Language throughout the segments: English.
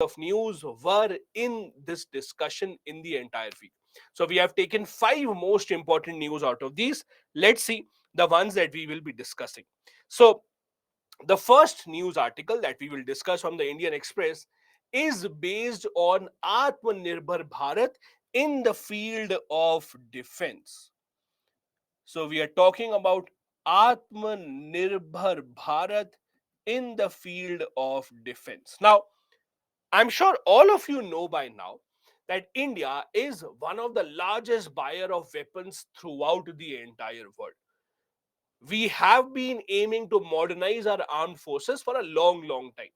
of news were in this discussion in the entire week. So we have taken five most important news out of these. Let's see the ones that we will be discussing. So the first news article that we will discuss from the Indian Express is based on Atmanirbhar Bharat in the field of defense. So we are talking about Atmanirbhar Bharat in the field of defense. Now, I'm sure all of you know by now that India is one of the largest buyer of weapons throughout the entire world. We have been aiming to modernize our armed forces for a long time.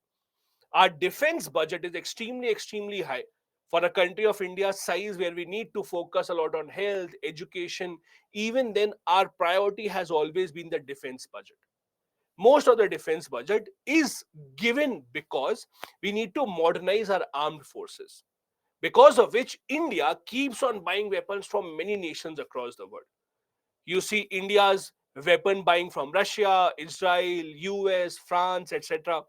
Our defense budget is extremely high for a country of India's size, where we need to focus a lot on health, education. Even then, our priority has always been the defense budget. Most of the defense budget is given because we need to modernize our armed forces, because of which India keeps on buying weapons from many nations across the world. You see India's weapon buying from Russia, Israel, US, France, etc.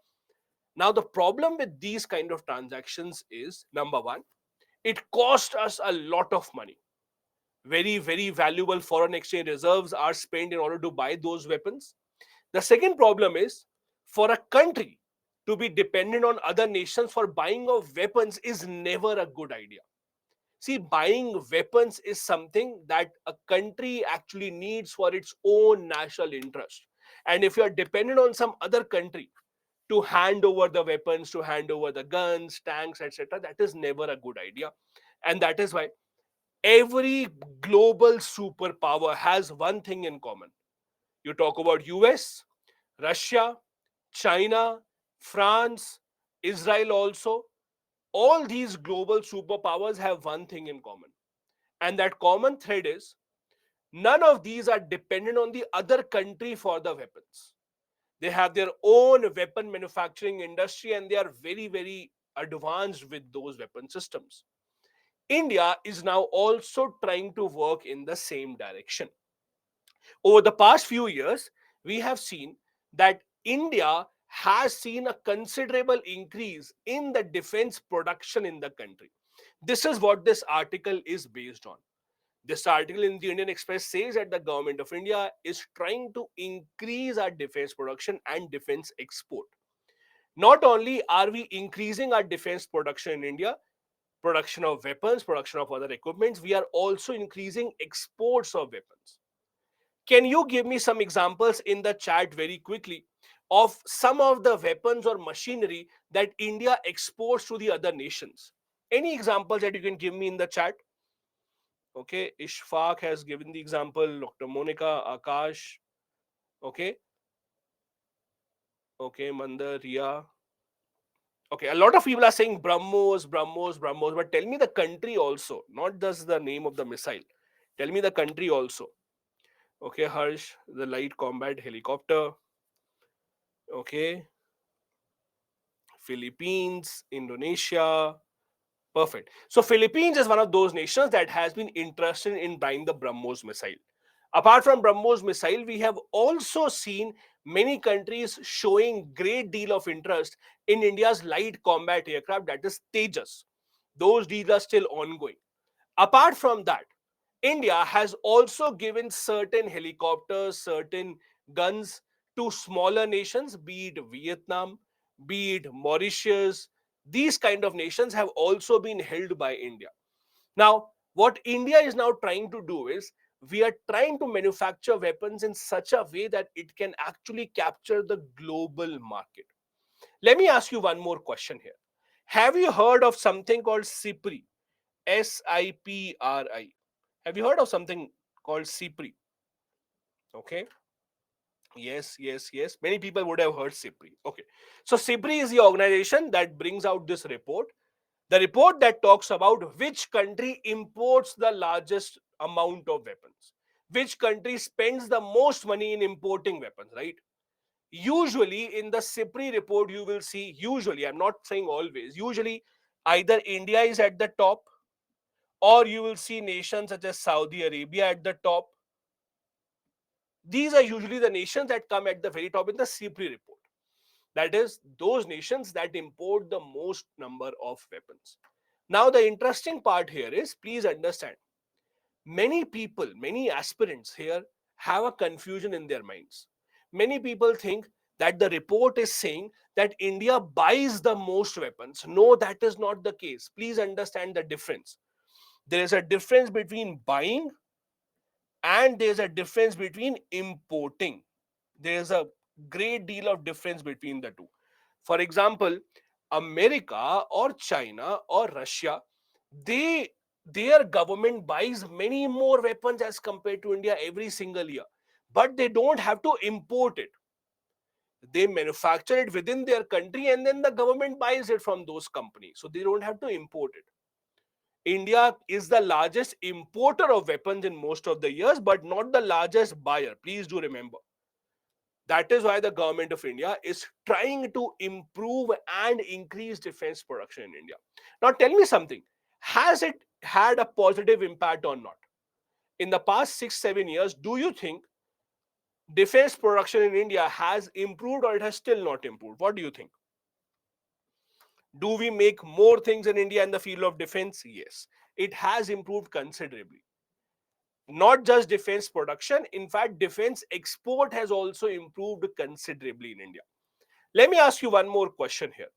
Now, the problem with these kind of transactions is, number one, it costs us a lot of money. Very valuable foreign exchange reserves are spent in order to buy those weapons. The second problem is, for a country to be dependent on other nations for buying of weapons is never a good idea. See, buying weapons is something that a country actually needs for its own national interest. And if you are dependent on some other country to hand over the weapons, to hand over the guns, tanks, etc., that is never a good idea. And that is why every global superpower has one thing in common. You talk about US, Russia, China, France, Israel also. All these global superpowers have one thing in common. And that common thread is, none of these are dependent on the other country for the weapons. They have their own weapon manufacturing industry, and they are very advanced with those weapon systems. India is now also trying to work in the same direction. Over the past few years, we have seen that India has seen a considerable increase in the defense production in the country. This is what this article is based on. This article in the Indian Express says that the government of India is trying to increase our defense production and defense export. Not only are we increasing our defense production in India, production of weapons, production of other equipments, we are also increasing exports of weapons. Can you give me some examples in the chat very quickly of some of the weapons or machinery that India exports to the other nations? Any examples that you can give me in the chat? Okay, Ishfaq has given the example, Dr. Monica, Akash, okay, okay, Mandar, Ria. Okay, a lot of people are saying BrahMos, but tell me the country also, not just the name of the missile. Tell me the country also. Okay, Harsh, the light combat helicopter. Okay, Philippines, Indonesia. Perfect. So Philippines is one of those nations that has been interested in buying the BrahMos missile. Apart from BrahMos missile, we have also seen many countries showing great deal of interest in India's light combat aircraft, that is Tejas. Those deals are still ongoing. Apart from that, India has also given certain helicopters, certain guns to smaller nations, be it Vietnam, be it Mauritius. These kind of nations have also been held by India. Now, what India is now trying to do is, we are trying to manufacture weapons in such a way that it can actually capture the global market. Let me ask you one more question here. Have you heard of something called SIPRI? SIPRI. Have you heard of something called SIPRI? Okay. Yes. Many people would have heard SIPRI. Okay. So SIPRI is the organization that brings out this report. The report that talks about which country imports the largest amount of weapons. Which country spends the most money in importing weapons, right? Usually in the SIPRI report, you will see, usually, I'm not saying always, usually either India is at the top, or you will see nations such as Saudi Arabia at the top. These are usually the nations that come at the very top in the SIPRI report. That is, those nations that import the most number of weapons. Now, the interesting part here is, please understand, many people, many aspirants here have a confusion in their minds. Many people think that the report is saying that India buys the most weapons. No, that is not the case. Please understand the difference. There is a difference between buying and there's a difference between importing. There is a great deal of difference between the two. For example, America or China or Russia, they their government buys many more weapons as compared to India every single year, but they don't have to import it. They manufacture it within their country and then the government buys it from those companies, so they don't have to import it. India is the largest importer of weapons in most of the years, but not the largest buyer. Please do remember. That is why the government of India is trying to improve and increase defense production in India. Now, tell me something. Has it had a positive impact or not? In the past 6, 7 years, do you think defense production in India has improved or it has still not improved? What do you think? Do we make more things in India in the field of defense? Yes. It has improved considerably. Not just defense production, in fact, defense export has also improved considerably in India. Let me ask you one more question here.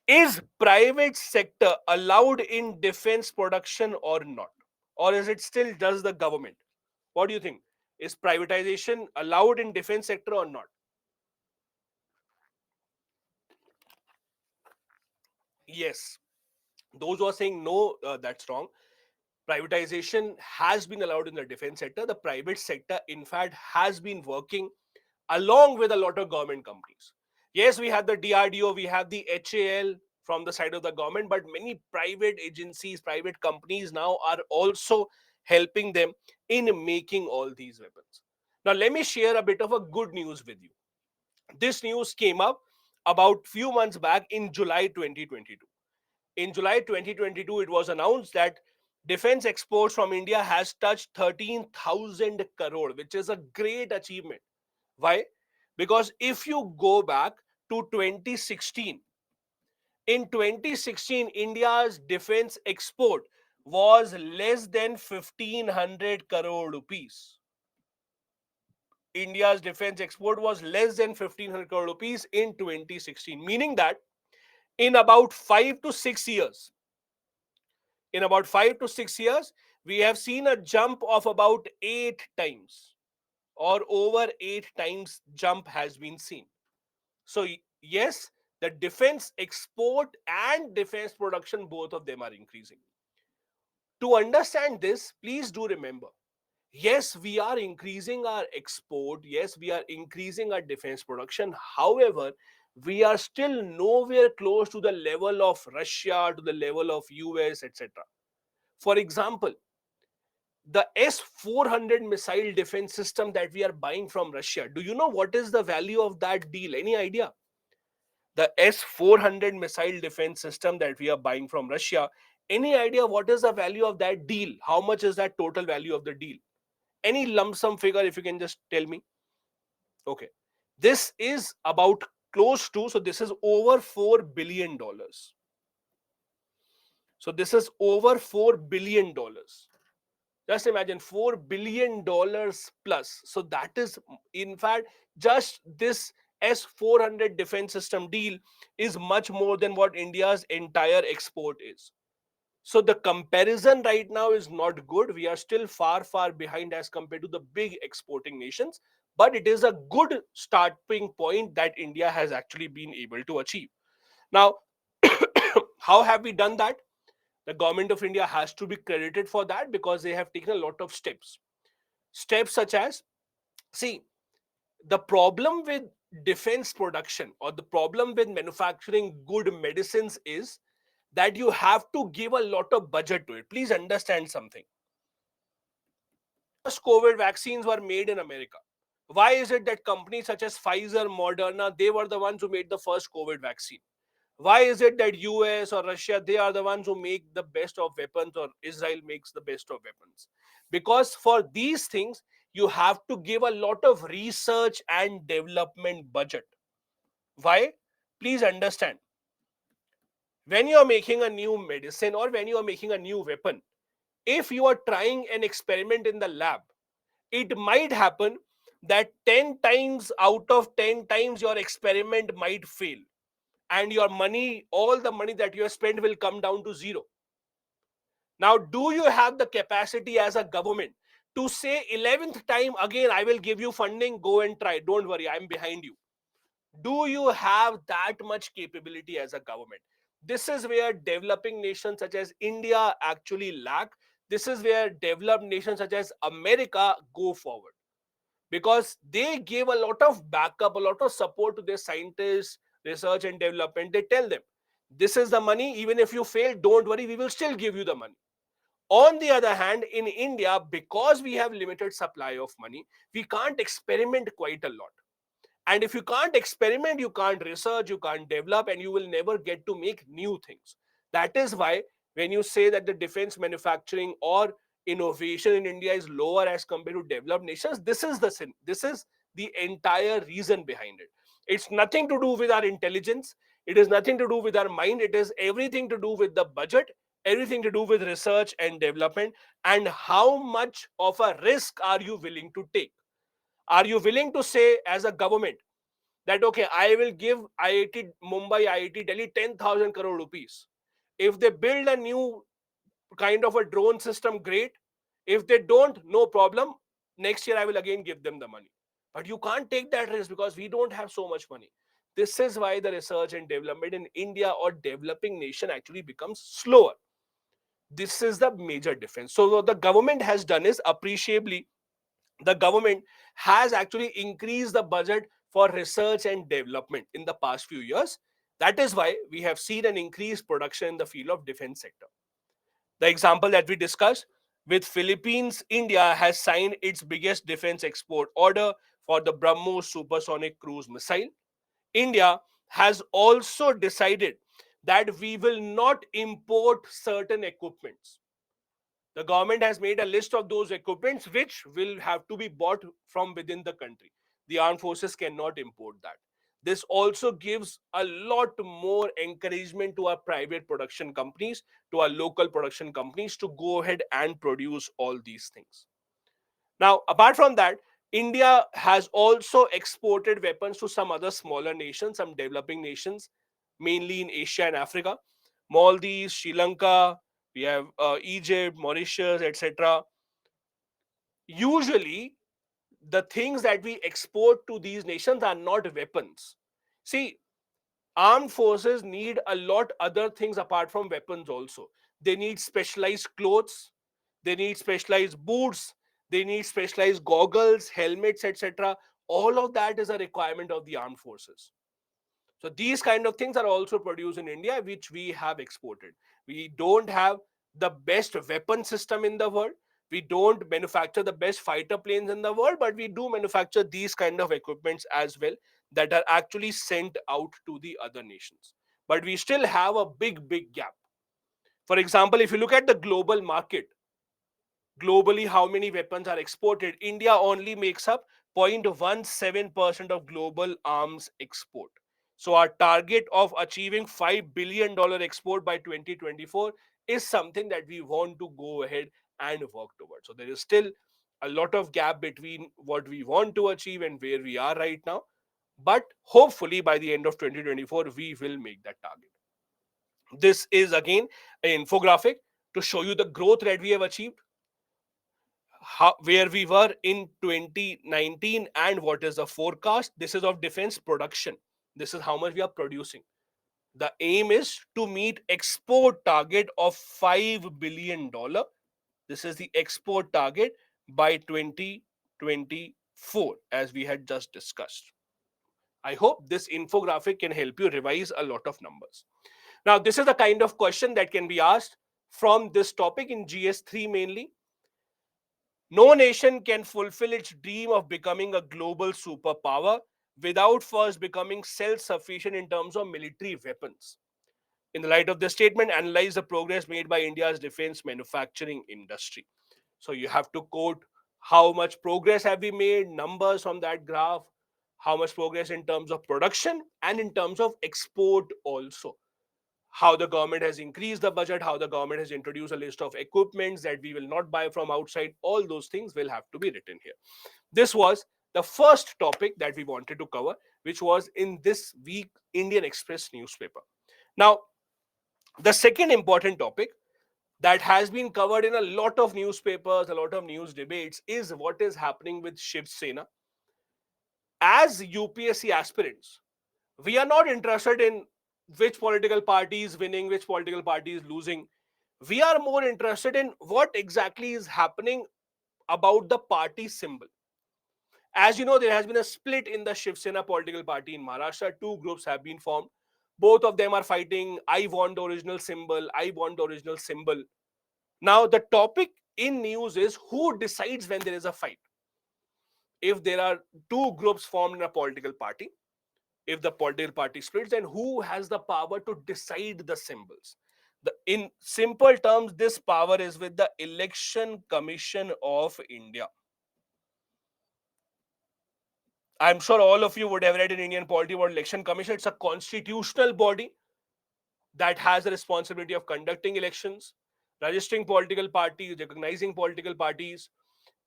Is private sector allowed in defense production or not? Or is it still just the government? What do you think? Is privatization allowed in defense sector or not? Yes. Those who are saying no, that's wrong. Privatization has been allowed in the defense sector. The private sector, in fact, has been working along with a lot of government companies. Yes, we have the DRDO, we have the HAL from the side of the government, but many private agencies, private companies now are also helping them in making all these weapons. Now, let me share a bit of a good news with you. This news came up about few months back in July 2022. In July 2022, it was announced that defense exports from India has touched 13,000 crore, which is a great achievement. Why? Because if you go back to 2016, in 2016, India's defense export was less than 1,500 crore rupees. India's defense export was less than 1,500 crore rupees in 2016, meaning that in about 5 to 6 years, in about 5 to 6 years, we have seen a jump of about 8 times, or over 8 times jump has been seen. So, yes, the defense export and defense production, both of them are increasing. To understand this, please do remember, yes, we are increasing our export, yes, we are increasing our defense production. However, we are still nowhere close to the level of Russia, to the level of US, etc. For example, the S-400 missile defense system that we are buying from Russia, do you know what is the value of that deal? Any idea? The S-400 missile defense system that we are buying from Russia, any idea what is the value of that deal? How much is that total value of the deal? Any lump sum figure, if you can just tell me? Okay. This is about close to, so this is over $4 billion. So this is over $4 billion. Just imagine $4 billion plus. So that is, in fact, just this S-400 defense system deal is much more than what India's entire export is. So the comparison right now is not good. We are still far, far behind as compared to the big exporting nations. But it is a good starting point that India has actually been able to achieve. Now, how have we done that? The government of India has to be credited for that because they have taken a lot of steps. Steps such as, see, the problem with defense production or the problem with manufacturing good medicines is that you have to give a lot of budget to it. Please understand something. First COVID vaccines were made in America. Why is it that companies such as Pfizer, Moderna, they were the ones who made the first COVID vaccine? Why is it that US or Russia, they are the ones who make the best of weapons, or Israel makes the best of weapons? Because for these things, you have to give a lot of research and development budget. Why? Please understand, when you are making a new medicine or when you are making a new weapon, if you are trying an experiment in the lab, it might happen that 10 times out of 10 times your experiment might fail, and your money, all the money that you have spent, will come down to zero. Now, do you have the capacity as a government to say 11th time again, I will give you funding, go and try, don't worry, I'm behind you? Do you have that much capability as a government? This is where developing nations such as India actually lack. This is where developed nations such as America go forward, because they give a lot of backup, a lot of support to their scientists, research and development. They tell them, this is the money, even if you fail, don't worry, we will still give you the money. On the other hand, in India, because we have limited supply of money, we can't experiment quite a lot. And if you can't experiment, you can't research, you can't develop, and you will never get to make new things. That is why when you say that the defense manufacturing or innovation in India is lower as compared to developed nations, this is the sin. This is the entire reason behind it. It's nothing to do with our intelligence. It is nothing to do with our mind. It is everything to do with the budget, everything to do with research and development, and how much of a risk are you willing to take? Are you willing to say as a government that, okay, I will give IIT Mumbai, IIT Delhi 10,000 crore rupees. If they build a new kind of a drone system, great. If they don't, no problem. Next year, I will again give them the money. But you can't take that risk because we don't have so much money. This is why the research and development in India or developing nation actually becomes slower. This is the major difference. So what the government has done is, appreciably, the government has actually increased the budget for research and development in the past few years. That is why we have seen an increased production in the field of defense sector. The example that we discussed with Philippines, India has signed its biggest defense export order for the BrahMos supersonic cruise missile. India has also decided that we will not import certain equipments. The government has made a list of those equipments which will have to be bought from within the country. The armed forces cannot import that. This also gives a lot more encouragement to our private production companies, to our local production companies, to go ahead and produce all these things. Now, apart from that, India has also exported weapons to some other smaller nations, some developing nations, mainly in Asia and Africa. Maldives, Sri Lanka, we have Egypt, Mauritius, etc. Usually, the things that we export to these nations are not weapons. See, armed forces need a lot other things apart from weapons also. They need specialized clothes, they need specialized boots, they need specialized goggles, helmets, etc. All of that is a requirement of the armed forces. So these kind of things are also produced in India, which we have exported. We don't have the best weapon system in the world. We don't manufacture the best fighter planes in the world, but we do manufacture these kind of equipments as well that are actually sent out to the other nations. But we still have a big gap. For example, if you look at the global market, globally how many weapons are exported, India only makes up 0.17% of global arms export. So our target of achieving $5 billion export by 2024 is something that we want to go ahead and work towards. So there is still a lot of gap between what we want to achieve and where we are right now, but hopefully by the end of 2024 we will make that target. This is again an infographic to show you the growth that we have achieved, where we were in 2019 and what is the forecast. This is of defense production. This is how much we are producing. The aim is to meet export target of $5 billion. This is the export target by 2024, as we had just discussed. I hope this infographic can help you revise a lot of numbers. Now, this is the kind of question that can be asked from this topic in GS3 mainly. No nation can fulfill its dream of becoming a global superpower without first becoming self-sufficient in terms of military weapons. In the light of this statement, analyze the progress made by India's defense manufacturing industry. So you have to quote how much progress have we made, numbers from that graph, how much progress in terms of production and in terms of export also. How the government has increased the budget, how the government has introduced a list of equipments that we will not buy from outside. All those things will have to be written here. This was the first topic that we wanted to cover, which was in this week Indian Express newspaper. Now, the second important topic that has been covered in a lot of newspapers, a lot of news debates, is what is happening with Shiv Sena. As UPSC aspirants, we are not interested in which political party is winning, which political party is losing. We are more interested in what exactly is happening about the party symbol. As you know, there has been a split in the Shiv Sena political party in Maharashtra. Two groups have been formed. Both of them are fighting, I want the original symbol, I want the original symbol. Now, the topic in news is who decides when there is a fight. If there are two groups formed in a political party, if the political party splits, then who has the power to decide the symbols? In simple terms, this power is with the Election Commission of India. I'm sure all of you would have read in Indian polity about Election Commission. It's a constitutional body that has the responsibility of conducting elections, registering political parties, recognizing political parties.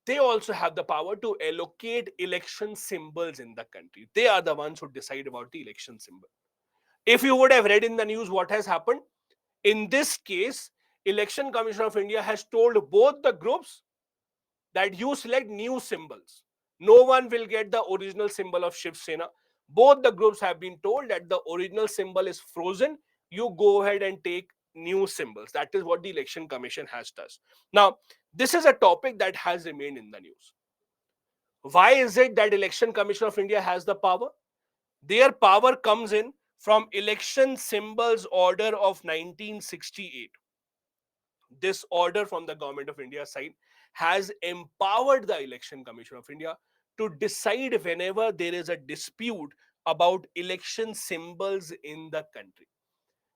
They also have the power to allocate election symbols in the country. They are the ones who decide about the election symbol. If you would have read in the news what has happened, in this case, Election Commission of India has told both the groups that you select new symbols. No one will get the original symbol of Shiv Sena. Both the groups have been told that the original symbol is frozen. You go ahead and take new symbols. That is what the Election Commission has done. Now, this is a topic that has remained in the news. Why is it that Election Commission of India has the power? Their power comes in from Election Symbols Order of 1968. This order from the Government of India side has empowered the Election Commission of India to decide whenever there is a dispute about election symbols in the country.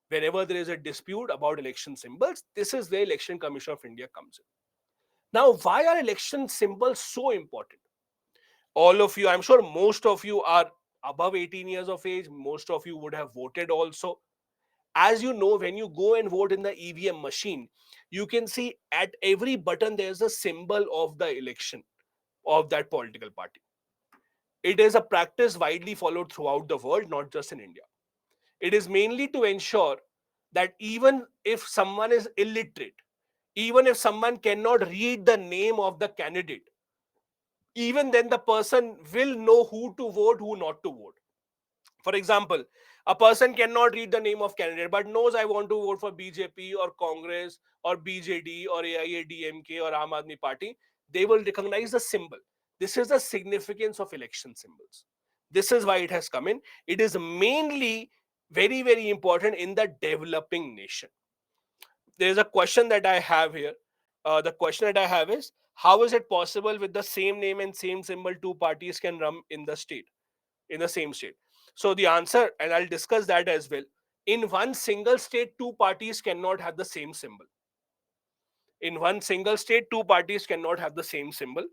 Whenever there is a dispute about election symbols, this is where Election Commission of India comes in. Now, why are election symbols so important? All of you, I'm sure most of you are above 18 years of age. Most of you would have voted also. As you know, when you go and vote in the EVM machine, you can see at every button there's a symbol of the election of that political party. It is a practice widely followed throughout the world, not just in India. It is mainly to ensure that even if someone is illiterate, even if someone cannot read the name of the candidate, even then the person will know who to vote, who not to vote. For example, a person cannot read the name of candidate but knows I want to vote for BJP or Congress or BJD or AIADMK or Aam Aadmi Party. They will recognize the symbol. This is the significance of election symbols. This is why it has come in. It is mainly very, very important in the developing nation. There is a question that I have here. The question that I have is, how is it possible with the same name and same symbol, two parties can run in the state, in the same state? So the answer, and I'll discuss that as well. In one single state, two parties cannot have the same symbol. In one single state, two parties cannot have the same symbol.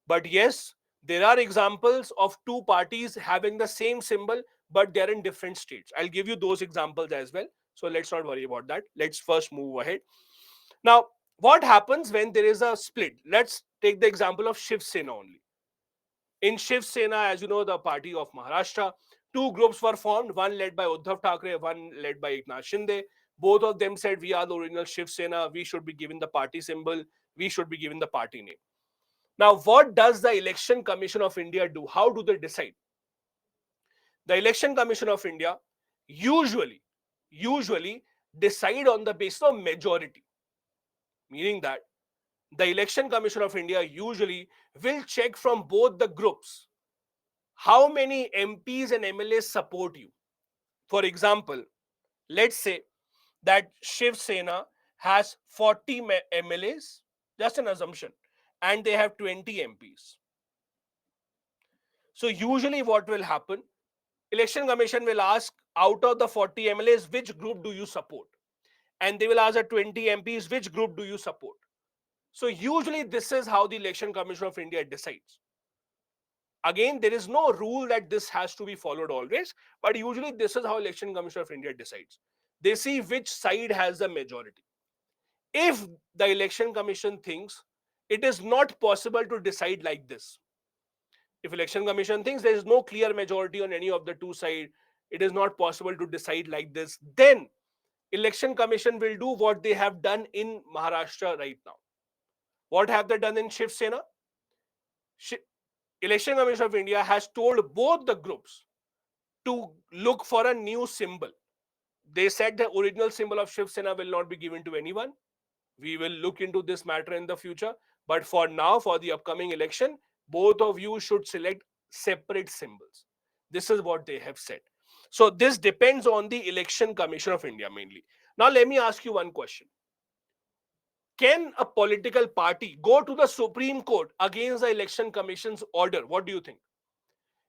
But yes, there are examples of two parties having the same symbol, but they're in different states. I'll give you those examples as well. So let's not worry about that. Let's first move ahead. Now, what happens when there is a split? Let's take the example of Shiv Sena only. In Shiv Sena, as you know, the party of Maharashtra, two groups were formed, one led by Uddhav Thackeray, one led by Eknath Shinde. Both of them said, we are the original Shiv Sena, we should be given the party symbol, we should be given the party name. Now, what does the Election Commission of India do? How do they decide? The Election Commission of India usually decide on the basis of majority, meaning that the Election Commission of India usually will check from both the groups how many MPs and MLAs support you. For example, let's say that Shiv Sena has 40 MLAs, just an assumption, and they have 20 MPs. So usually what will happen, Election Commission will ask, out of the 40 MLAs, which group do you support? And they will ask the 20 MPs, which group do you support? So usually this is how the Election Commission of India decides. Again, there is no rule that this has to be followed always, but usually this is how Election Commission of India decides. They see which side has the majority. If the Election Commission thinks it is not possible to decide like this, if Election Commission thinks there is no clear majority on any of the two sides, it is not possible to decide like this, then Election Commission will do what they have done in Maharashtra right now. What have they done in Shiv Sena? Election Commission of India has told both the groups to look for a new symbol. They said the original symbol of Shiv Sena will not be given to anyone. We will look into this matter in the future. But for now, for the upcoming election, both of you should select separate symbols. This is what they have said. So this depends on the Election Commission of India mainly. Now let me ask you one question. Can a political party go to the Supreme Court against the Election Commission's order? What do you think?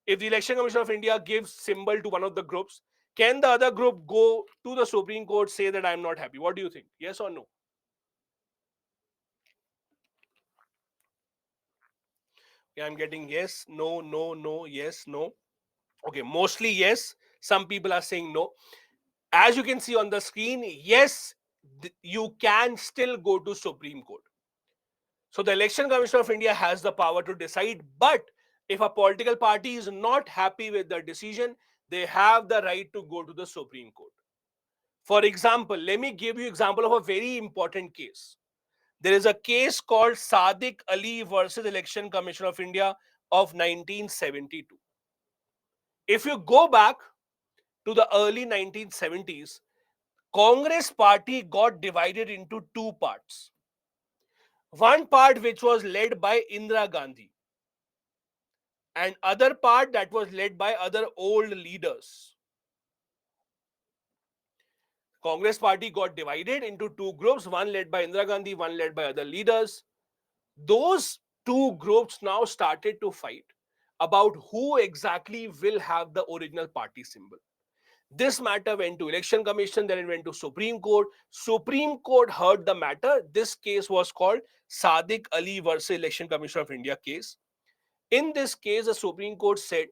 If the Election Commission of India gives symbol to one of the groups, can the other group go to the Supreme Court, say that I am not happy? What do you think? Yes or no? Okay, I'm getting yes, no, no, no, yes, no. Okay, mostly yes. Some people are saying no. As you can see on the screen, yes, you can still go to Supreme Court. So the Election Commission of India has the power to decide, but if a political party is not happy with the decision, they have the right to go to the Supreme Court. For example, let me give you example of a very important case. There is a case called Sadiq Ali versus Election Commission of India of 1972. If you go back to the early 1970s, Congress party got divided into two parts. One part which was led by Indira Gandhi, and other part that was led by other old leaders. Congress party got divided into two groups, one led by Indira Gandhi, one led by other leaders. Those two groups now started to fight about who exactly will have the original party symbol. This matter went to Election Commission, then it went to Supreme Court. Supreme Court heard the matter. This case was called Sadiq Ali versus Election Commission of India case. In this case, the Supreme Court said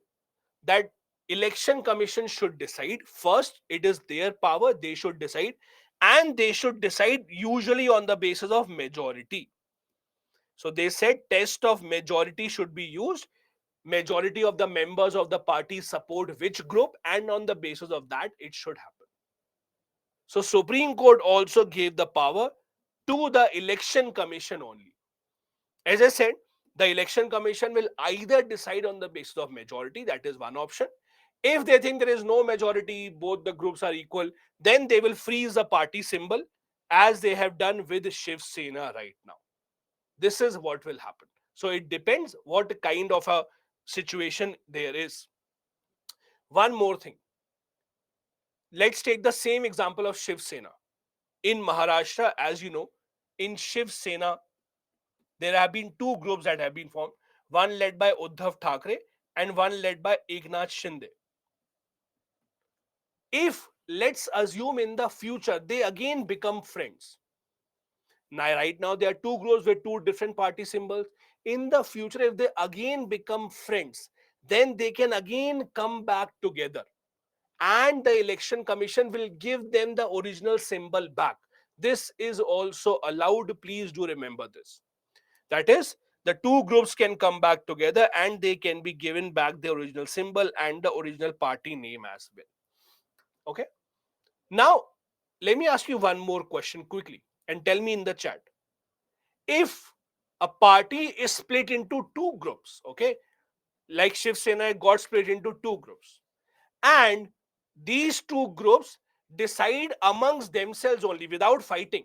that Election Commission should decide. First, it is their power, they should decide, and they should decide usually on the basis of majority. So they said test of majority should be used. Majority of the members of the party support which group, and on the basis of that, it should happen. So Supreme Court also gave the power to the Election Commission only. As I said, the Election Commission will either decide on the basis of majority, that is one option. If they think there is no majority, both the groups are equal, then they will freeze the party symbol as they have done with Shiv Sena right now. This is what will happen. So it depends what kind of a situation there is. One more thing. Let's take the same example of Shiv Sena. In Maharashtra, as you know, in Shiv Sena, there have been two groups that have been formed, one led by Uddhav Thackeray and one led by Eknath Shinde. If, let's assume in the future, they again become friends. Now, right now, there are two groups with two different party symbols. In the future, if they again become friends, then they can again come back together. And the Election Commission will give them the original symbol back. This is also allowed. Please do remember this. That is, the two groups can come back together and they can be given back the original symbol and the original party name as well. Okay. Now, let me ask you one more question quickly and tell me in the chat. If a party is split into two groups, okay, like Shiv Sena got split into two groups, and these two groups decide amongst themselves only without fighting.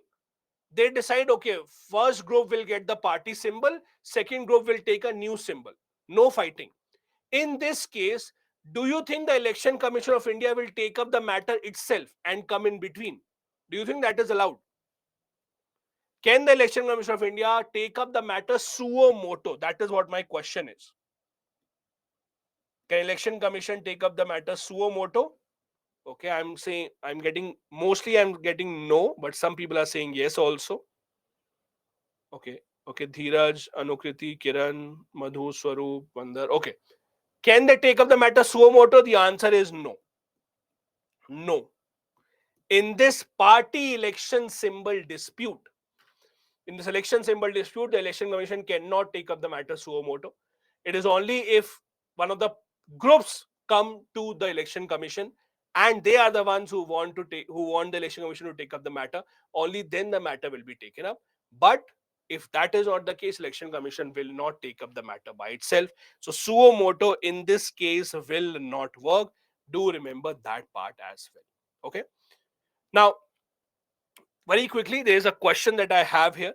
They decide, okay, first group will get the party symbol, second group will take a new symbol. No fighting. In this case, do you think the Election Commission of India will take up the matter itself and come in between? Do you think that is allowed? Can the Election Commission of India take up the matter suo moto? That is what my question is. Can Election Commission take up the matter suo moto? Okay, I'm getting no, but some people are saying yes also. Okay, Dheeraj, Anukriti, Kiran, Madhu, Swaroop, Mandar. Okay, Can they take up the matter suo moto? The answer is no. No. In this party election symbol dispute, the election commission cannot take up the matter suo moto. It is only if one of the groups come to the election commission and they are the ones who want the election commission to take up the matter, only then the matter will be taken up. But if that is not the case, election commission will not take up the matter by itself. So suo moto in this case will not work. Do remember that part as well. Okay. Now, very quickly, there is a question that I have here.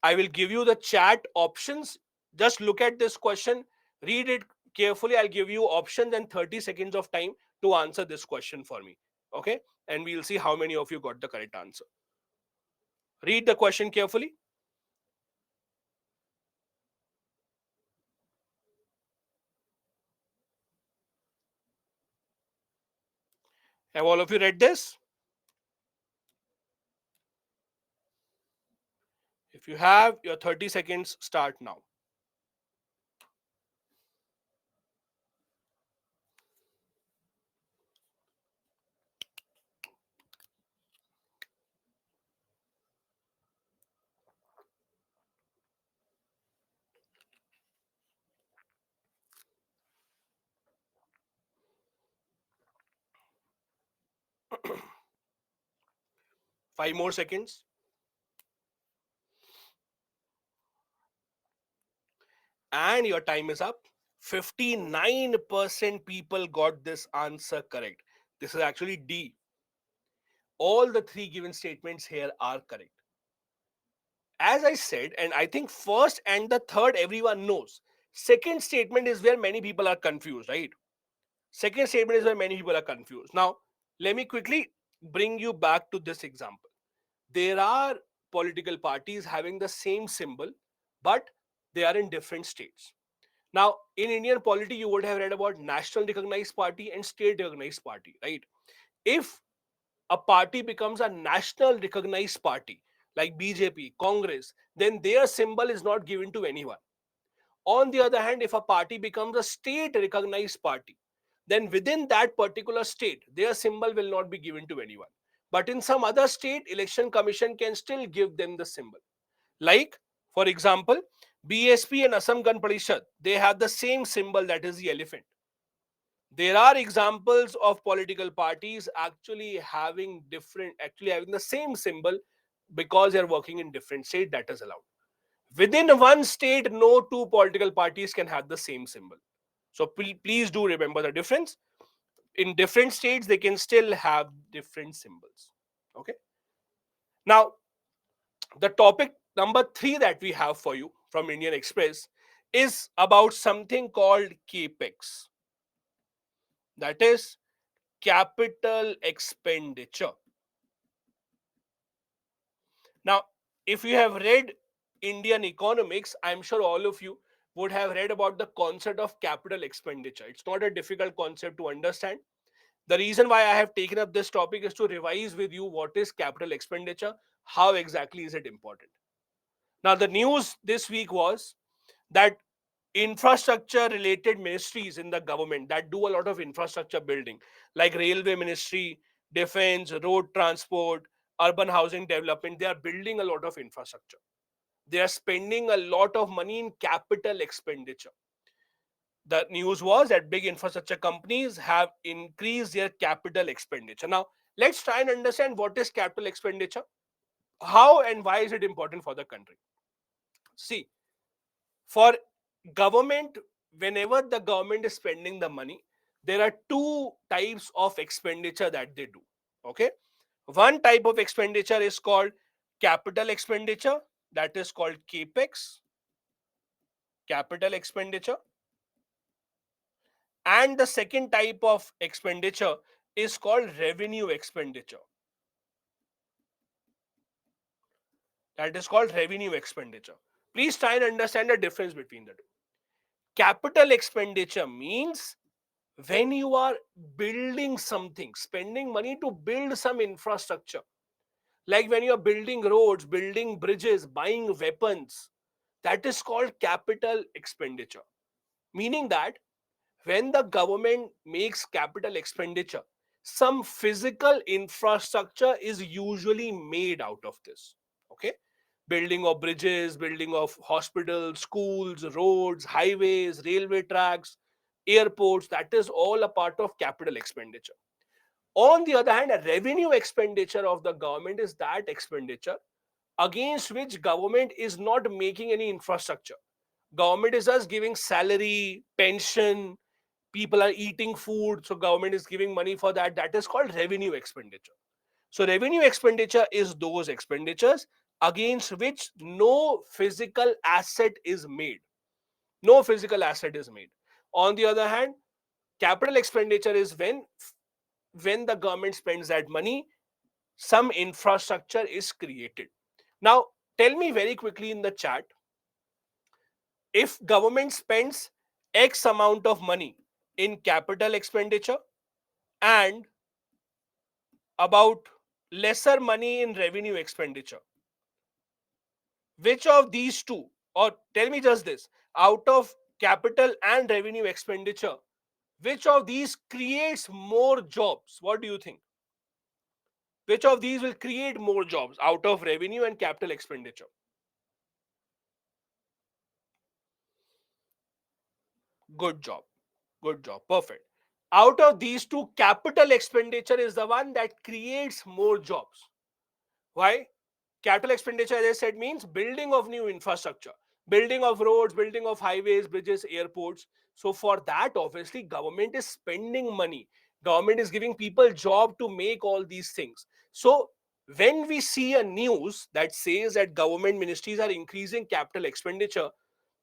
I will give you the chat options. Just look at this question, read it carefully. I'll give you options and 30 seconds of time to answer this question for me. Okay? And we'll see how many of you got the correct answer. Read the question carefully. Have all of you read this? If you have, your 30 seconds start now. Five more seconds. And your time is up. 59% people got this answer correct. This is actually D. All the three given statements here are correct. As I said, and I think first and the third everyone knows. Second statement is where many people are confused, right? Second statement is where many people are confused. Now, let me quickly bring you back to this example. There are political parties having the same symbol, but they are in different states. Now, in Indian polity, you would have read about national recognized party and state recognized party, right? If a party becomes a national recognized party like BJP, Congress, then their symbol is not given to anyone. On the other hand, if a party becomes a state recognized party, then within that particular state, their symbol will not be given to anyone. But in some other state, election commission can still give them the symbol. Like, for example, BSP and Assam Gan Parishad, they have the same symbol, that is the elephant. There are examples of political parties actually having the same symbol because they're working in different states. That is allowed. Within one state, no two political parties can have the same symbol. So please do remember the difference. In different states, they can still have different symbols. Okay. Now, the topic number 3 that we have for you from Indian Express is about something called capex. That is capital expenditure. Now, if you have read Indian economics, I'm sure all of you would have read about the concept of capital expenditure. It's not a difficult concept to understand. The reason why I have taken up this topic is to revise with you what is capital expenditure, how exactly is it important. Now, the news this week was that infrastructure related ministries in the government that do a lot of infrastructure building, like railway ministry, defense, road transport, urban housing development, they are building a lot of infrastructure. They are spending a lot of money in capital expenditure. The news was that big infrastructure companies have increased their capital expenditure. Now, let's try and understand what is capital expenditure, how and why is it important for the country. See, for government, whenever the government is spending the money, there are two types of expenditure that they do. Okay, one type of expenditure is called capital expenditure, that is called capex, capital expenditure. And the second type of expenditure is called revenue expenditure, that is called revenue expenditure. Please try and understand the difference between the two. Capital expenditure means when you are building something, spending money to build some infrastructure, like when you are building roads, building bridges, buying weapons, that is called capital expenditure. Meaning that when the government makes capital expenditure, some physical infrastructure is usually made out of this. Okay, building of bridges, building of hospitals, schools, roads, highways, railway tracks, airports, that is all a part of capital expenditure. On the other hand, a revenue expenditure of the government is that expenditure against which government is not making any infrastructure. Government is just giving salary, pension, people are eating food, so government is giving money for that. That is called revenue expenditure. So revenue expenditure is those expenditures against which no physical asset is made. No physical asset is made. On the other hand, capital expenditure is when the government spends that money, some infrastructure is created. Now, tell me very quickly in the chat, if government spends X amount of money in capital expenditure and about lesser money in revenue expenditure, which of these two, or tell me just this, out of capital and revenue expenditure, which of these creates more jobs? What do you think? Which of these will create more jobs out of revenue and capital expenditure? Good job. Good job. Perfect. Out of these two, capital expenditure is the one that creates more jobs. Why? Capital expenditure, as I said, means building of new infrastructure, building of roads, building of highways, bridges, airports. So for that, obviously, government is spending money. Government is giving people job to make all these things. So when we see a news that says that government ministries are increasing capital expenditure,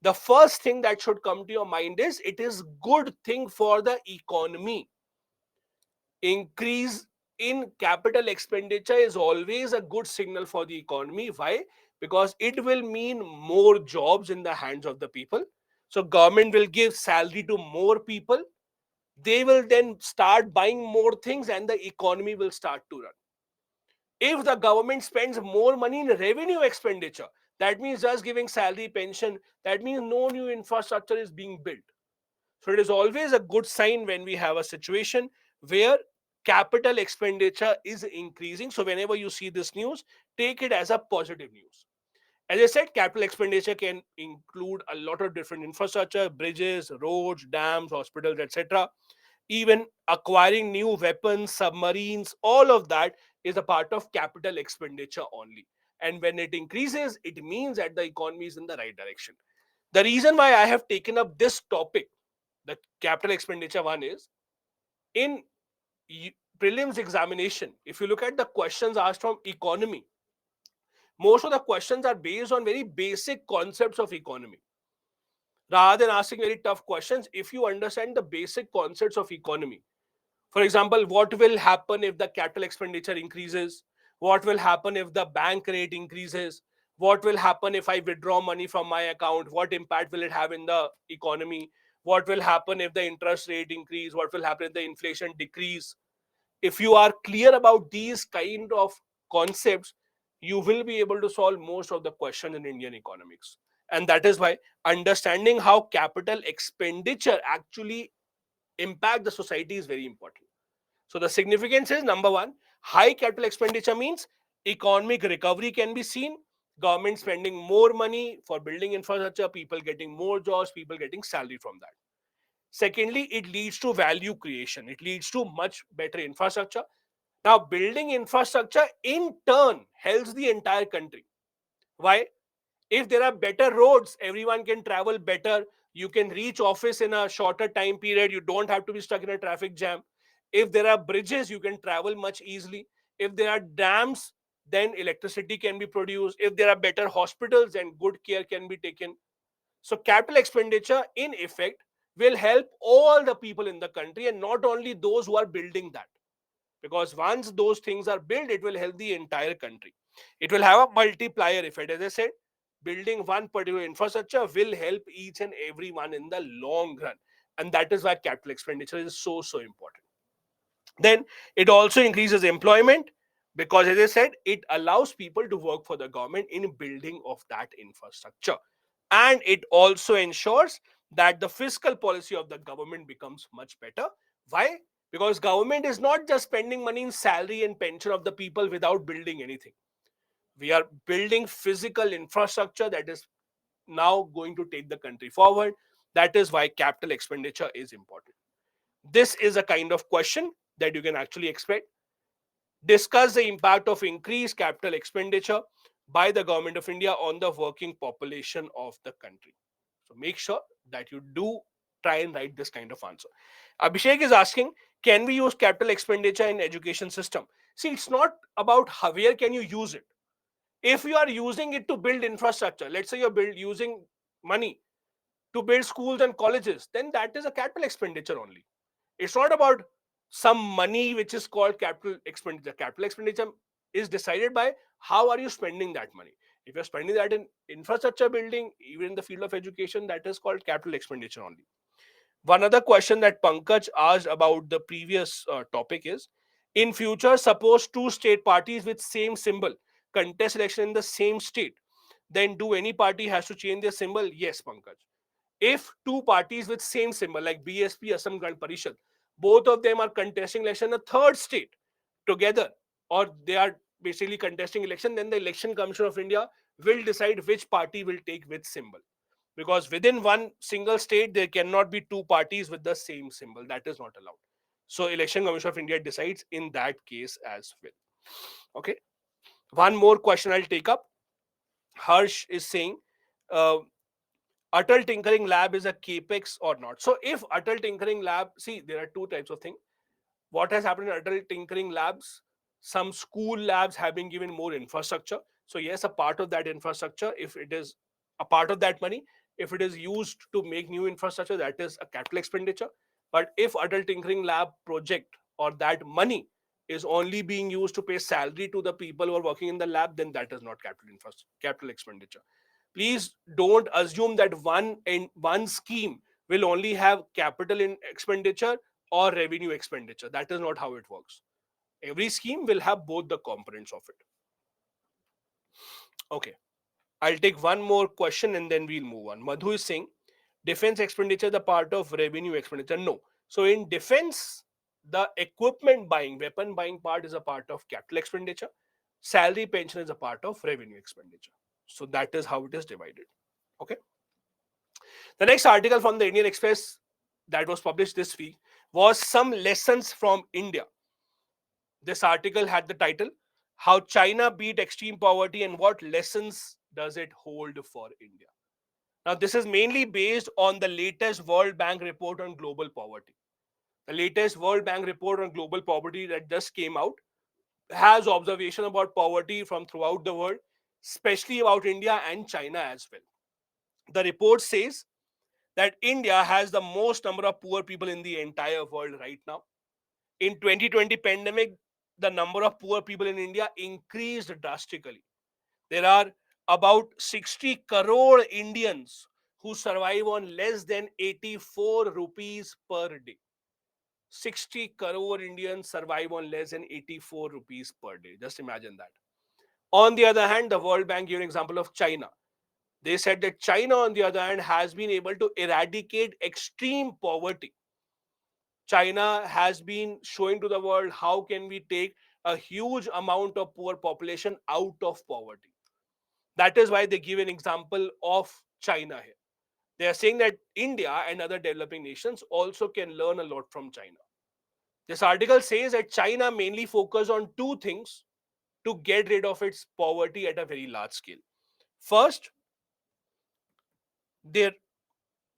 the first thing that should come to your mind is it is good thing for the economy. Increase in capital expenditure is always a good signal for the economy. Why? Because it will mean more jobs in the hands of the people. So government will give salary to more people. They will then start buying more things and the economy will start to run. If the government spends more money in revenue expenditure, that means just giving salary, pension, that means no new infrastructure is being built. So it is always a good sign when we have a situation where capital expenditure is increasing. So whenever you see this news, take it as a positive news. As I said, capital expenditure can include a lot of different infrastructure, bridges, roads, dams, hospitals, etc. Even acquiring new weapons, submarines, all of that is a part of capital expenditure only. And when it increases, it means that the economy is in the right direction. The reason why I have taken up this topic, the capital expenditure one, is in prelims examination, if you look at the questions asked from economy, most of the questions are based on very basic concepts of economy. Rather than asking very tough questions, if you understand the basic concepts of economy, for example, what will happen if the capital expenditure increases? What will happen if the bank rate increases? What will happen if I withdraw money from my account? What impact will it have in the economy? What will happen if the interest rate increase? What will happen if the inflation decrease? If you are clear about these kind of concepts, you will be able to solve most of the questions in Indian economics. And that is why understanding how capital expenditure actually impact the society is very important. So the significance is, number one, high capital expenditure means economic recovery can be seen, government spending more money for building infrastructure, people getting more jobs, people getting salary from that. Secondly, it leads to value creation. It leads to much better infrastructure. Now, building infrastructure in turn helps the entire country. Why? If there are better roads, everyone can travel better. You can reach office in a shorter time period. You don't have to be stuck in a traffic jam. If there are bridges, you can travel much easily. If there are dams, then electricity can be produced. If there are better hospitals, then good care can be taken. So capital expenditure in effect will help all the people in the country and not only those who are building that. Because once those things are built, it will help the entire country. It will have a multiplier effect. As I said, building one particular infrastructure will help each and everyone in the long run. And that is why capital expenditure is so important. Then it also increases employment because, as I said, it allows people to work for the government in building of that infrastructure. And it also ensures that the fiscal policy of the government becomes much better. Why? Because government is not just spending money in salary and pension of the people without building anything. We are building physical infrastructure that is now going to take the country forward. That is why capital expenditure is important. This is a kind of question that you can actually expect. Discuss the impact of increased capital expenditure by the government of India on the working population of the country. So make sure that you do try and write this kind of answer. Abhishek is asking, can we use capital expenditure in education system? See, it's not about how, where can you use it. If you are using it to build infrastructure, let's say you're using money to build schools and colleges, then that is a capital expenditure only. It's not about some money which is called capital expenditure. Capital expenditure is decided by how are you spending that money. If you're spending that in infrastructure building, even in the field of education, that is called capital expenditure only. One other question that Pankaj asked about the previous topic is, in future, suppose two state parties with same symbol contest election in the same state, then do any party has to change their symbol? Yes, Pankaj. If two parties with same symbol like BSP, Assam Gan Parishad, both of them are contesting election in a third state together, or they are basically contesting election, then the Election Commission of India will decide which party will take which symbol. Because within one single state, there cannot be two parties with the same symbol. That is not allowed. So Election Commission of India decides in that case as well. Okay. One more question I'll take up. Harsh is saying, uh, Atal Tinkering Lab is a capex or not? So if Atal Tinkering Lab, see, there are two types of things. What has happened in Atal Tinkering Labs? Some school labs have been given more infrastructure. So yes, a part of that infrastructure, if it is a part of that money, if it is used to make new infrastructure, that is a capital expenditure. But if Atal Tinkering Lab project or that money is only being used to pay salary to the people who are working in the lab, then that is not capital expenditure. Please don't assume that one scheme will only have capital in expenditure or revenue expenditure. That is not how it works. Every scheme will have both the components of it. Okay, I'll take one more question and then we'll move on. Madhu is saying, defense expenditure the part of revenue expenditure? No. So in defense, the equipment buying, weapon buying part is a part of capital expenditure. Salary pension is a part of revenue expenditure. So that is how it is divided. Okay. The next article from the Indian Express that was published this week was some lessons from India. This article had the title, How China Beat Extreme Poverty and What Lessons Does It Hold for India. Now, this is mainly based on the latest World Bank report on global poverty. The latest World Bank report on global poverty that just came out has observation about poverty from throughout the world, especially about India and China as well. The report says that India has the most number of poor people in the entire world right now. In 2020 pandemic, the number of poor people in India increased drastically. There are about 60 crore Indians who survive on less than 84 rupees per day. 60 crore Indians survive on less than 84 rupees per day. Just imagine that. On the other hand, the World Bank gave an example of China. They said that China, on the other hand, has been able to eradicate extreme poverty. China has been showing to the world how can we take a huge amount of poor population out of poverty. That is why they give an example of China here. They are saying that India and other developing nations also can learn a lot from China. This article says that China mainly focused on two things to get rid of its poverty at a very large scale. First, they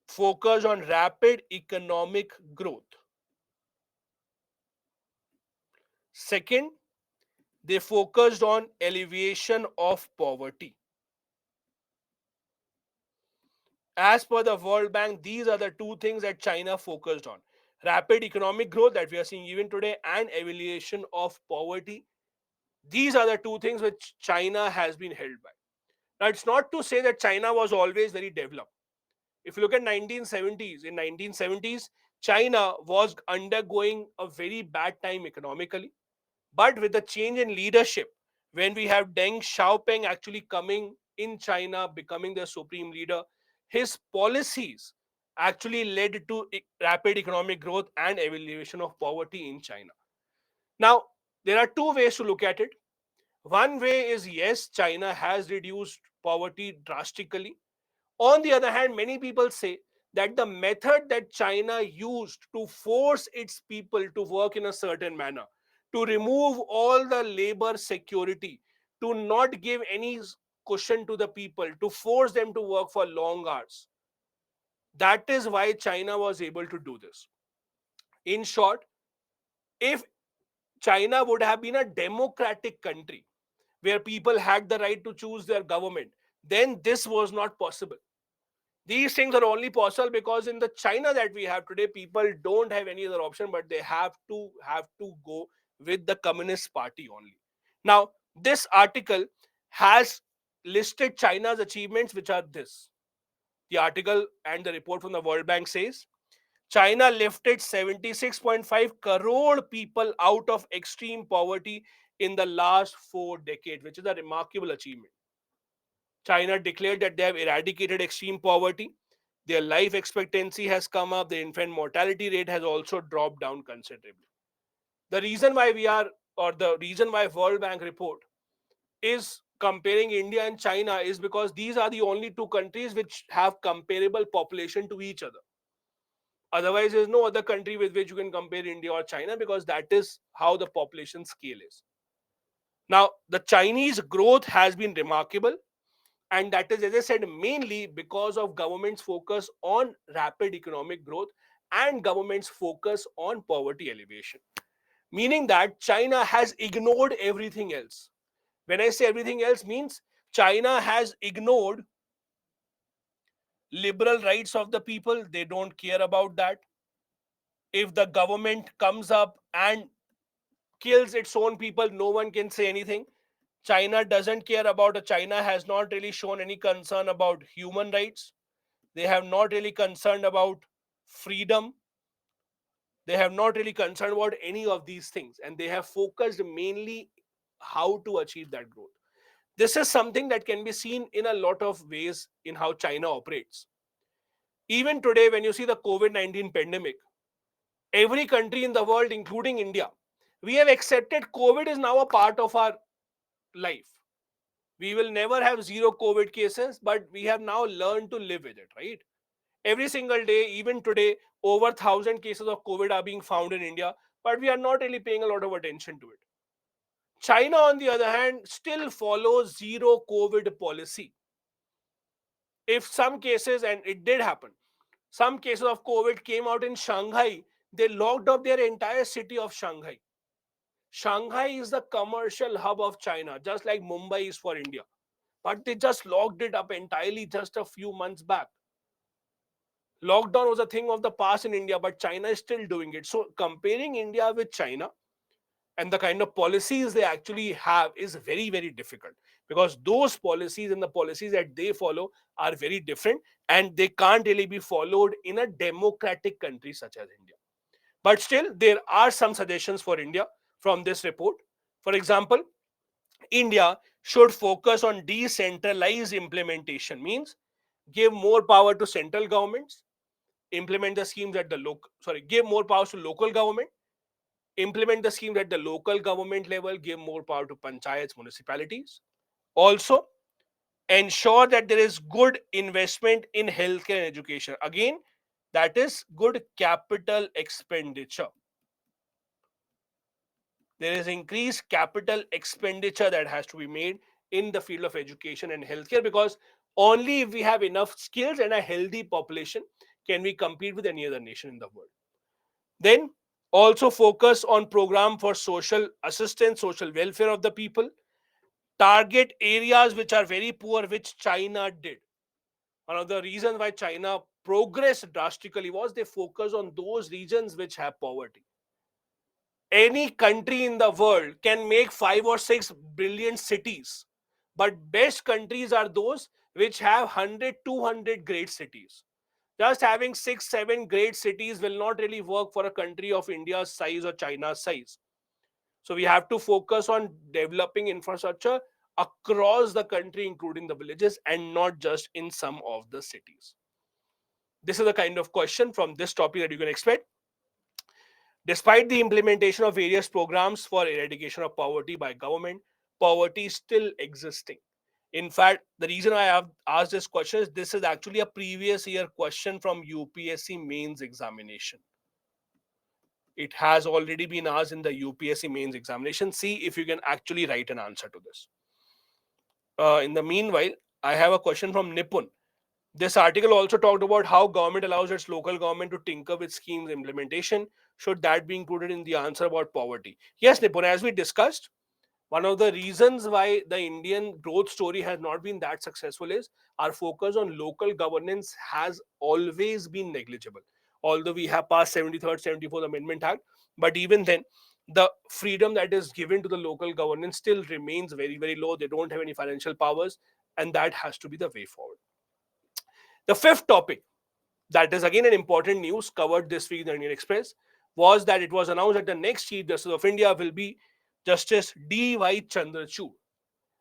focused on rapid economic growth. Second, they focused on alleviation of poverty. As per the World Bank, these are the two things that China focused on: rapid economic growth that we are seeing even today, and alleviation of poverty. These are the two things which China has been held by. Now, it's not to say that China was always very developed. If you look at 1970s, in 1970s, China was undergoing a very bad time economically. But with the change in leadership, when we have Deng Xiaoping actually coming in China, becoming the supreme leader, his policies actually led to rapid economic growth and alleviation of poverty in China. Now, there are two ways to look at it. One way is yes, China has reduced poverty drastically. On the other hand, many people say that the method that China used to force its people to work in a certain manner, to remove all the labor security, to not give any cushion to the people, to force them to work for long hours, that is why China was able to do this. In short, if China would have been a democratic country where people had the right to choose their government, then this was not possible. These things are only possible because in the China that we have today, people don't have any other option, but they have to go with the Communist Party only. Now, this article has listed China's achievements, which are this. The article and the report from the World Bank says China lifted 76.5 crore people out of extreme poverty in the last 4 decades, which is a remarkable achievement. China declared that they have eradicated extreme poverty. Their life expectancy has come up. The infant mortality rate has also dropped down considerably. The reason why we are, or the reason why World Bank report is comparing India and China is because these are the only two countries which have comparable population to each other. Otherwise, there's no other country with which you can compare India or China because that is how the population scale is. Now, the Chinese growth has been remarkable, and that is, as I said, mainly because of government's focus on rapid economic growth and government's focus on poverty alleviation. Meaning that China has ignored everything else. When I say everything else, means China has ignored liberal rights of the people. They don't care about that. If the government comes up and kills its own people, no one can say anything. China doesn't care about it. China has not really shown any concern about human rights. They have not really concerned about freedom. They have not really concerned about any of these things, and they have focused mainly how to achieve that growth. This is something that can be seen in a lot of ways in how China operates. Even today, when you see the COVID-19 pandemic, every country in the world, including India, we have accepted COVID is now a part of our life. We will never have zero COVID cases, but we have now learned to live with it, right? Every single day, even today, over 1,000 cases of COVID are being found in India, but we are not really paying a lot of attention to it. China, on the other hand, still follows zero COVID policy. If some cases, and it did happen, some cases of COVID came out in Shanghai, they locked up their entire city of Shanghai. Shanghai is the commercial hub of China, just like Mumbai is for India. But they just locked it up entirely just a few months back. Lockdown was a thing of the past in India, but China is still doing it. So comparing India with China and the kind of policies they actually have is very, very difficult, because those policies and the policies that they follow are very different, and they can't really be followed in a democratic country such as India. But still, there are some suggestions for India from this report. For example, India should focus on decentralized implementation, means give more power to central governments, implement the schemes at the local, sorry, give more powers to local government, implement the schemes at the local government level, give more power to panchayats, municipalities. Also, ensure that there is good investment in healthcare and education. Again, that is good capital expenditure. There is increased capital expenditure that has to be made in the field of education and healthcare, because only if we have enough skills and a healthy population can we compete with any other nation in the world. Then also focus on program for social assistance, social welfare of the people. Target areas which are very poor, which China did. One of the reasons why China progressed drastically was they focus on those regions which have poverty. Any country in the world can make 5 or 6 brilliant cities, but best countries are those which have 100, 200 great cities. Just having 6, 7 great cities will not really work for a country of India's size or China's size. So we have to focus on developing infrastructure across the country, including the villages, and not just in some of the cities. This is the kind of question from this topic that you can expect. Despite the implementation of various programs for eradication of poverty by government, poverty is still existing. In fact, the reason I have asked this question is this is actually a previous year question from UPSC mains examination. It has already been asked in the UPSC mains examination. See if you can actually write an answer to this. In the meanwhile, I have a question from Nipun. This article also talked about how government allows its local government to tinker with schemes implementation. Should that be included in the answer about poverty? Yes, Nipun, as we discussed, one of the reasons why the Indian growth story has not been that successful is our focus on local governance has always been negligible. Although we have passed 73rd, 74th Amendment Act, but even then, the freedom that is given to the local governance still remains very, very low. They don't have any financial powers, and that has to be the way forward. The fifth topic, that is again an important news covered this week in the Indian Express, was that it was announced that the next Chief Justice of India will be Justice D.Y. Chandrachud.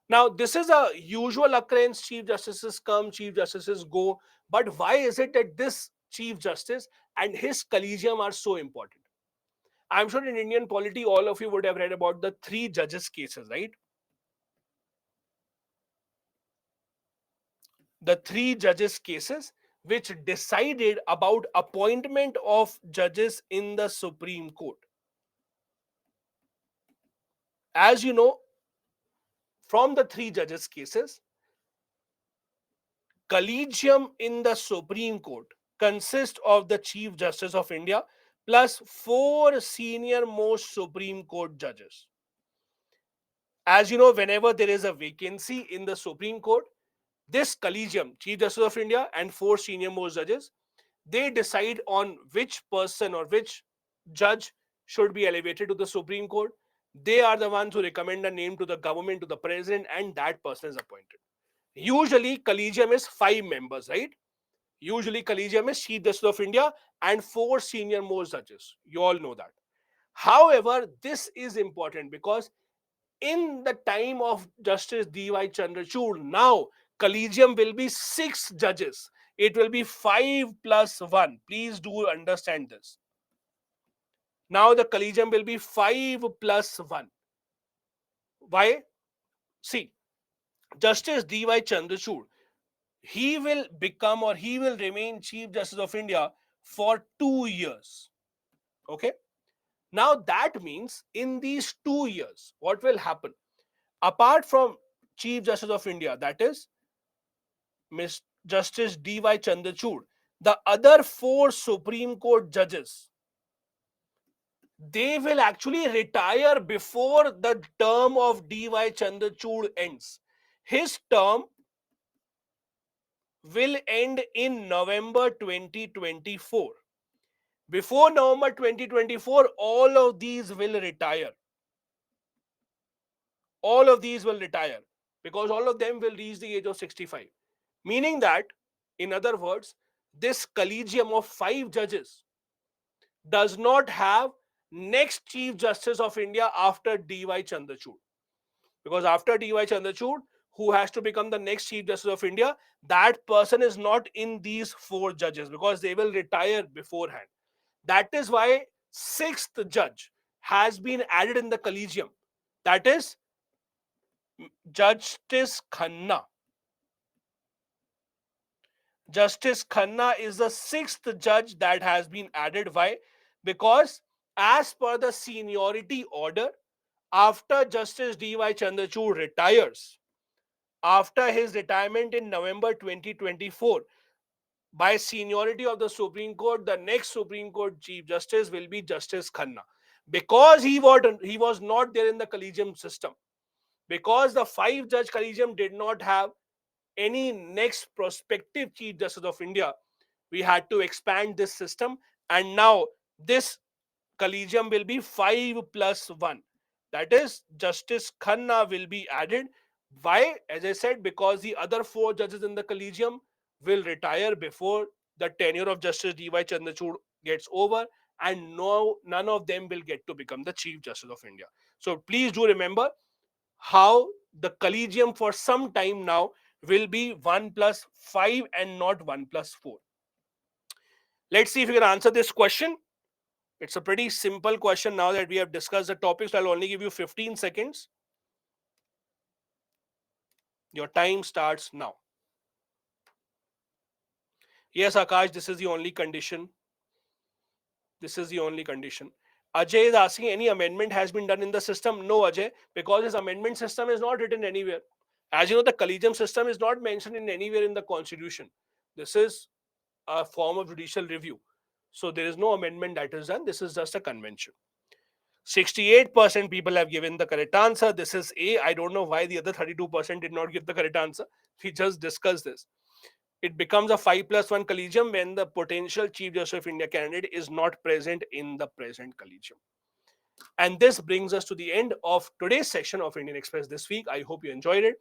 Now, this is a usual occurrence. Chief Justices come, Chief Justices go. But why is it that this Chief Justice and his collegium are so important? I'm sure in Indian polity, all of you would have read about the three judges cases, right? The three judges cases which decided about appointment of judges in the Supreme Court. As you know, from the three judges cases, collegium in the Supreme Court consists of the Chief Justice of India plus four senior most Supreme Court judges. As you know, whenever there is a vacancy in the Supreme Court, this collegium, Chief Justice of India and four senior most judges, they decide on which person or which judge should be elevated to the Supreme Court. They are the ones who recommend a name to the government, to the president, and that person is appointed. Usually, collegium is 5 members, right? Usually, collegium is Chief Justice of India and four senior most judges. You all know that. However, this is important because in the time of Justice D.Y. Chandrachud, now collegium will be 6 judges. It will be 5+1. Please do understand this. Now the collegium will be 5+1. Why? See, Justice D.Y. Chandrachud, he will become or he will remain Chief Justice of India for 2 years. Okay? Now that means in these 2 years, what will happen? Apart from Chief Justice of India, that is Miss Justice D.Y. Chandrachud, the other four Supreme Court judges, they will actually retire before the term of D.Y. Chandrachud ends. His term will end in November 2024. Before November 2024, all of these will retire. All of these will retire because all of them will reach the age of 65. Meaning that, in other words, this collegium of 5 judges does not have next Chief Justice of India after D.Y. Chandrachud. Because after D.Y. Chandrachud, who has to become the next Chief Justice of India, that person is not in these 4 judges because they will retire beforehand. That is why 6th judge has been added in the collegium. That is Justice Khanna. Justice Khanna is the 6th judge that has been added. Why? Because as per the seniority order, after Justice D.Y. Chandrachud retires, after his retirement in November 2024, by seniority of the Supreme Court, the next Supreme Court Chief Justice will be Justice Khanna. Because he was not there in the collegium system, because the 5 judge collegium did not have any next prospective Chief Justice of India, we had to expand this system, and now this collegium will be 5+1. That is, Justice Khanna will be added. Why? As I said, because the other 4 judges in the collegium will retire before the tenure of Justice D.Y. Chandrachud gets over, and no, none of them will get to become the Chief Justice of India. So please do remember how the collegium for some time now will be 1+5 and not 1+4. Let's see if you can answer this question. It's a pretty simple question now that we have discussed the topics. So I'll only give you 15 seconds. Your time starts now. Yes, Akash, this is the only condition. This is the only condition. Ajay is asking, any amendment has been done in the system? No, Ajay, because this amendment system is not written anywhere. As you know, the collegium system is not mentioned in anywhere in the constitution. This is a form of judicial review. So there is no amendment that is done. This is just a convention. 68% people have given the correct answer. This is A. I don't know why the other 32% did not give the correct answer. We just discussed this. It becomes a 5+1 collegium when the potential Chief Justice of India candidate is not present in the present collegium. And this brings us to the end of today's session of Indian Express this week. I hope you enjoyed it.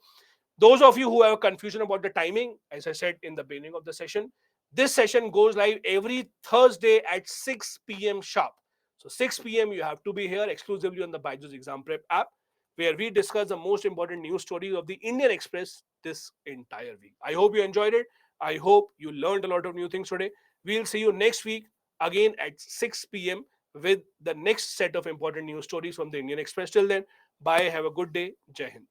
Those of you who have confusion about the timing, as I said in the beginning of the session, this session goes live every Thursday at 6 p.m. sharp. So 6 p.m. you have to be here exclusively on the Byju's Exam Prep app, where we discuss the most important news stories of the Indian Express this entire week. I hope you enjoyed it. I hope you learned a lot of new things today. We'll see you next week again at 6 p.m. with the next set of important news stories from the Indian Express. Till then, bye. Have a good day. Jai Hind.